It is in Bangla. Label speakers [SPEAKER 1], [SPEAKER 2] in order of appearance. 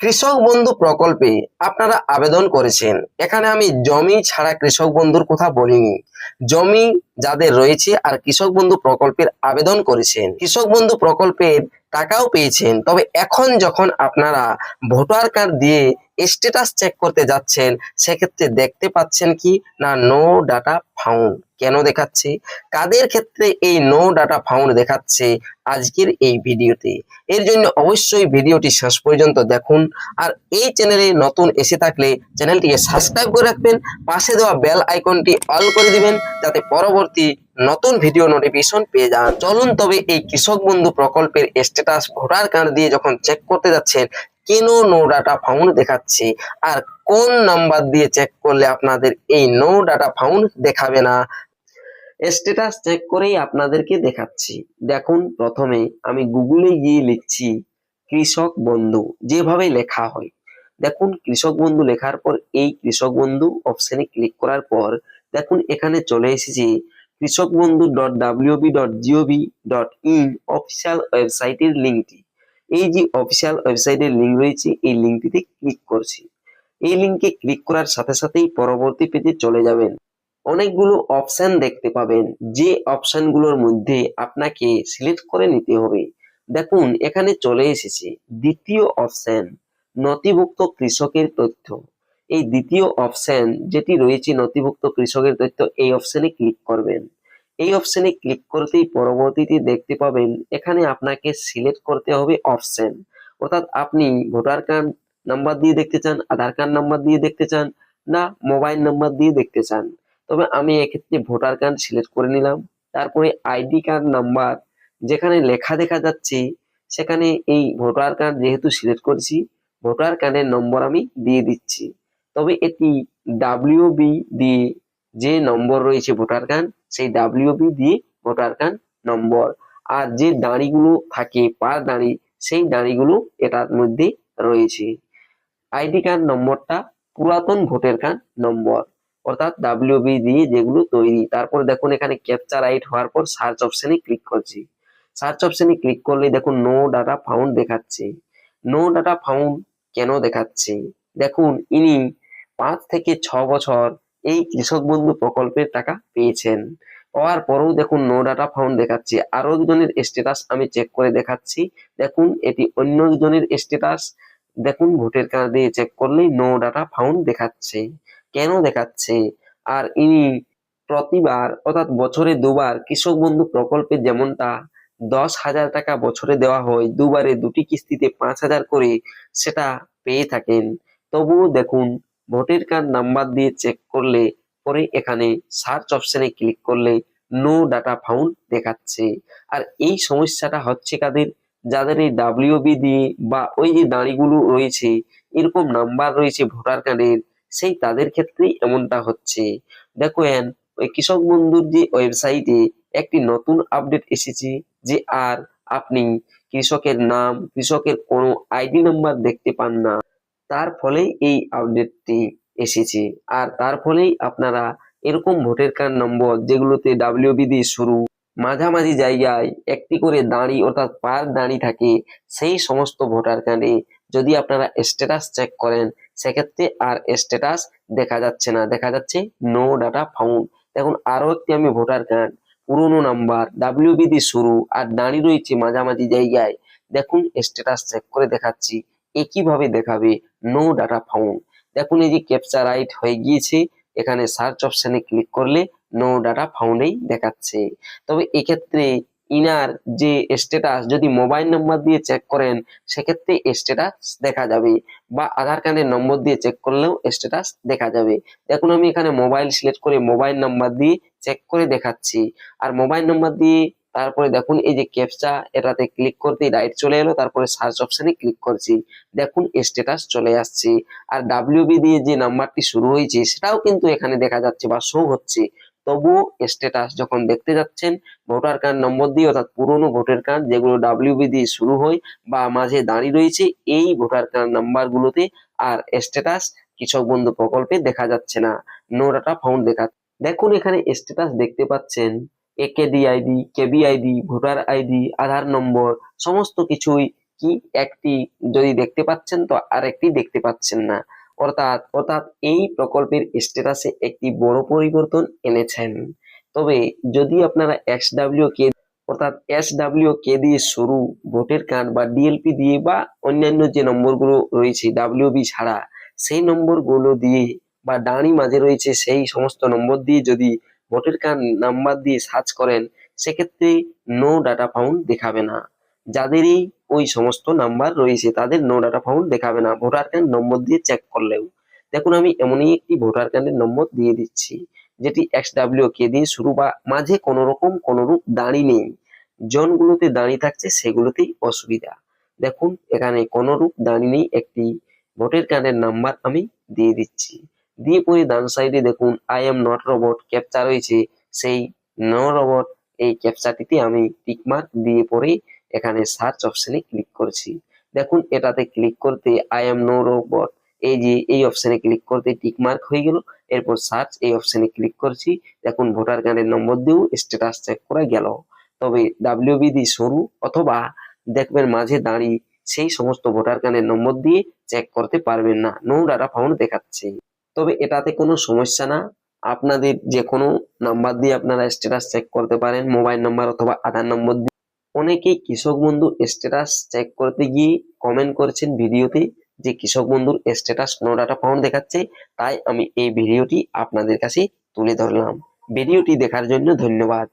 [SPEAKER 1] কৃষক বন্ধু প্রকল্পে আপনারা আবেদন করেছেন। এখানে আমি জমি ছাড়া কৃষক বন্ধুর কথা বলিনি। জমি যাদের রয়েছে আর কৃষক বন্ধু প্রকল্পের আবেদন করেছেন, কৃষক বন্ধু প্রকল্পের টাকাও পেয়েছেন, তবে এখন যখন আপনারা ভোটার কার্ড দিয়ে স্ট্যাটাস চেক করতে যাচ্ছেন, সেক্ষেত্রে দেখতে পাচ্ছেন কি না, নো ডাটা ফাউন্ড। কেন দেখাচ্ছে, কাদের ক্ষেত্রে এই নো ডাটা ফাউন্ড দেখাচ্ছে আজকের এই ভিডিওতে? এর জন্য অবশ্যই ভিডিওটি শেষ পর্যন্ত দেখুন। আর এই চ্যানেলে নতুন এসে থাকলে চ্যানেলটিকে সাবস্ক্রাইব করে রাখবেন, পাশে দেওয়া বেল আইকনটি অল করে দিবেন, যাতে পরবর্তী নতুন ভিডিও নোটিফিকেশন পেয়ে যান। চলুন তবে এই কৃষক বন্ধু প্রকল্পের স্ট্যাটাস ভোটার কার্ড দিয়ে যখন চেক করতে যাচ্ছেন, কেন নো ডাটা ফাউন্ড দেখাচ্ছে আর কোন নাম্বার দিয়ে চেক করলে আপনাদের এই নো ডাটা ফাউন্ড দেখাবে না, স্ট্যাটাস চেক করেই আপনাদেরকে দেখাচ্ছি। দেখুন, প্রথমে আমি গুগলে গিয়ে লিখছি কৃষক বন্ধু, যেভাবে লেখা হয়। দেখুন, কৃষক বন্ধু লেখার পর এই কৃষক বন্ধু অপশনে ক্লিক করার পর দেখুন এখানে চলে এসেছে কৃষক বন্ধু .wb.gov.in অফিসিয়াল ওয়েবসাইটের লিঙ্কটি। এই যে অফিসিয়াল ওয়েবসাইটের লিঙ্ক রয়েছে, এই লিঙ্কটিতে ক্লিক করছি। এই লিঙ্কে ক্লিক করার সাথে সাথেই পরবর্তী পেজে চলে যাবেন। অনেকগুলো অপশন দেখতে পাবেন, যে অপশনগুলোর মধ্যে আপনাকে সিলেক্ট করে নিতে হবে। দেখুন, এখানে চলে এসেছে দ্বিতীয় অপশন, নথিভুক্ত কৃষকের তথ্য। এই দ্বিতীয় অপশন যেটি রয়েছে নথিভুক্ত কৃষকের তথ্য, এই অপশনে ক্লিক করবেন। এই অপশনে ক্লিক করতেই পরবর্তীতে দেখতে পাবেন এখানে আপনাকে সিলেক্ট করতে হবে অপশন, অর্থাৎ আপনি ভোটার কার্ড নাম্বার দিয়ে দেখতে চান, আধার কার্ড নাম্বার দিয়ে দেখতে চান, না মোবাইল নাম্বার দিয়ে দেখতে চান। তবে আমি এক্ষেত্রে ভোটার কার্ড সিলেক্ট করে নিলাম। তারপরে আইডি কার্ড নাম্বার যেখানে লেখা দেখা যাচ্ছে, সেখানে এই ভোটার কার্ড যেহেতু সিলেক্ট করেছি, ভোটার কার্ডের নম্বর আমি দিয়ে দিচ্ছি। তবে এটি ডাব্লিউবি দিয়ে যে নম্বর রয়েছে ভোটার কার্ড, সেই ডাব্লিউবি দিয়ে ভোটার কার্ড নম্বর। আর যে দাঁড়িগুলো থাকে পার দাঁড়ি, সেই দাঁড়িগুলো এটার মধ্যে রয়েছে। আইডি কার্ড নম্বরটা পুরাতন ভোটার কার্ড নম্বর, অর্থাৎ ডাব্লিউবি দিয়ে যেগুলো তৈরি। তারপর দেখুন এখানে ক্যাপচা রাইট হওয়ার পর সার্চ অপশনে ক্লিক করছি। সার্চ অপশনে ক্লিক করলে দেখুন নো ডাটা ফাউন্ড দেখাচ্ছে। নো ডাটা ফাউন্ড কেন দেখাচ্ছে, দেখুন ইনি 5 থেকে 6 বছর এই কৃষক বন্ধু প্রকল্পের টাকা পেয়েছেন। পাওয়ার পরেও দেখুন নো ডাটা ফাউন্ড দেখাচ্ছে। আরো একজনের স্ট্যাটাস আমি চেক করে দেখাচ্ছি। দেখুন, এটি অন্য একজনের স্ট্যাটাস। দেখুন, ভোটার কার্ড দিয়ে চেক করলেই নো ডাটা ফাউন্ড দেখাচ্ছে। কেন দেখাচ্ছে, আর ইনি প্রতিবার অর্থাৎ বছরে দুবার কৃষক বন্ধু প্রকল্পে যেমনটা 10,000 টাকা বছরে দেওয়া হয়, দুবারে দুটি কিস্তিতে 5,000 করে সেটা পেয়ে থাকেন। তবুও দেখুন, ভোটার কার্ড নাম্বার দিয়ে চেক করলে পরে এখানে সার্চ অপশনে ক্লিক করলে নো ডাটা ফাউন্ড দেখাচ্ছে। আর এই সমস্যাটা হচ্ছে কাদের, যাদের এই ডাব্লিউবি দিয়ে বা ওই যে দাঁড়িগুলো রয়েছে, এরকম নাম্বার রয়েছে ভোটার কার্ডের, সেই তাদের ক্ষেত্রেই এমনটা হচ্ছে। দেখেন, ওই কৃষক বন্ধুর যে ওয়েবসাইটে একটি নতুন আপডেট এসেছে, যে আর আপনি কৃষকের নাম, কৃষকের কোনো আইডি নাম্বার দেখতে পান না। তার ফলেই এই আপডেটটি এসেছে। আর তার ফলেই আপনারা এরকম ভোটার কার্ড নম্বর যেগুলোতে ডাব্লিউবি দিয়ে শুরু, মাঝামাঝি জায়গায় একটি করে দাঁড়ি অর্থাৎ পার দাঁড়ি থাকে, সেই সমস্ত ভোটার কার্ডে যদি আপনারা স্ট্যাটাস চেক করেন, সেক্ষেত্রে আর স্ট্যাটাস দেখা যাচ্ছে না, দেখা যাচ্ছে নো ডাটা ফাউন্ড। দেখুন, আরো একটি আমি ভোটার কার্ড, পুরোনো নাম্বার, ডাব্লিউবি দিয়ে শুরু আর দাঁড়ি রয়েছে মাঝামাঝি জায়গায়, দেখুন স্ট্যাটাস চেক করে দেখাচ্ছি, একইভাবে দেখাবে নো ডাটা ফাউন্ড। দেখুন, এই যে ক্যাপচা রাইট হয়ে গিয়েছে, এখানে সার্চ অপশনে ক্লিক করলে নো ডাটা ফাউন্ডেই দেখাচ্ছে। তবে এক্ষেত্রে ইনার যে স্ট্যাটাস যদি মোবাইল নাম্বার দিয়ে চেক করেন, সেক্ষেত্রে স্ট্যাটাস দেখা যাবে, বা আধার কার্ডের নম্বর দিয়ে চেক করলেও স্ট্যাটাস দেখা যাবে। দেখুন, আমি এখানে মোবাইল সিলেক্ট করে মোবাইল নাম্বার দিয়ে চেক করে দেখাচ্ছি। আর মোবাইল নাম্বার দিয়ে তারপরে দেখুন এই যে ক্যাপচা, এটাতে ক্লিক করতেই রাইট চলে এলো, তারপরে সার্চ অপশনে ক্লিক করছি, দেখুন স্ট্যাটাস চলে আসছে। আর ডাব্লিউবি দিয়ে যে নাম্বারটি শুরু হয়েছে, সেটাও কিন্তু এখানে দেখা যাচ্ছে বা শো হচ্ছে। তবুও স্ট্যাটাস যখন দেখতে যাচ্ছেন ভোটার কার্ড নম্বর দিয়ে, অর্থাৎ পুরনো ভোটার কার্ড যেগুলো ডাব্লিউবি দিয়ে শুরু হয় বা মাঝে দাঁড়িয়ে রয়েছে, এই ভোটার কার্ড নাম্বার গুলোতে আর স্ট্যাটাস কৃষক বন্ধু প্রকল্পে দেখা যাচ্ছে না, নো ডাটা ফাউন্ড দেখাচ্ছে। দেখুন, এখানে স্ট্যাটাস দেখতে পাচ্ছেন একেডি আইডি, কেবি আইডি, ভোটার আইডি, আধার নম্বর, সমস্ত কিছুই কি একটি যদি দেখতে পাচ্ছেন তো আরেকটি দেখতে পাচ্ছেন না। অর্থাৎ এই প্রকল্পের স্ট্যাটাসে একটি বড় পরিবর্তন এনেছেন। তবে যদি আপনারা XWK অর্থাৎ SWK দিয়ে শুরু ভোটার কার্ড বা DLP দিয়ে বা অন্যান্য যে নম্বরগুলো রয়েছে WB ছাড়া সেই নম্বরগুলো দিয়ে বা ডানি মাঝে রয়েছে সেই সমস্ত নম্বর দিয়ে যদি ভোটার কার্ড নাম্বার দিয়ে সার্চ করেন সেক্ষেত্রে নো ডাটা ফাউন্ড দেখাবে না। যাদেরই ওই সমস্ত নাম্বার রয়েছে তাদের নো ডাটা ফাউন্ড দেখাবে না ভোটার কার্ড নম্বর দিয়ে চেক করলেও। দেখুন আমি এমনই একটি ভোটার কার্ডের নম্বর দিয়ে দিচ্ছি যেটি XWK দিয়ে শুরু বা মাঝে কোনো রকম কোনোরূপ দাঁড়ি নেই, জনগুলোতে দাঁড়িয়ে থাকছে সেগুলোতেই অসুবিধা। দেখুন এখানে কোনোরূপ দাঁড়ি নেই, একটি ভোটার কার্ডের নাম্বার আমি দিয়ে দিচ্ছি। দিয়ে পরে ডান সাইডে দেখুন I am not robot captcha রয়েছে, সেই নো রোবট এই ক্যাপচাটিতে আমি টিকমার্ক দিয়ে পরে এখানে সার্চ অপশনে ক্লিক করছি। দেখুন এটাতে ক্লিক করতে আই এম নো রোবট এই অপশনে ক্লিক করতে টিকমার্ক হয়ে গেল। এরপর সার্চ এই অপশনে ক্লিক করছি। দেখুন ভোটার কার্ডের নম্বর দিয়েও স্ট্যাটাস চেক করা গেল। তবে WB দিয়ে শুরু অথবা দেখবেন মাঝে দাঁড়িয়ে সেই সমস্ত ভোটার কার্ডের নম্বর দিয়ে চেক করতে পারবেন না, নো ডাটা ফাউন্ড দেখাচ্ছে। তবে এটাতে কোনো সমস্যা না, আপনাদের যে কোনো নাম্বার দিয়ে আপনারা স্ট্যাটাস চেক করতে পারেন, মোবাইল নাম্বার অথবা আধার নম্বর দিয়ে। অনেকেই কৃষক বন্ধু স্ট্যাটাস চেক করতে গিয়ে কমেন্ট করেছেন ভিডিওতে যে কৃষক বন্ধুর স্ট্যাটাস নো ডাটা ফাউন্ড দেখাচ্ছে, তাই আমি এই ভিডিওটি আপনাদের কাছে তুলে ধরলাম। ভিডিওটি দেখার জন্য ধন্যবাদ।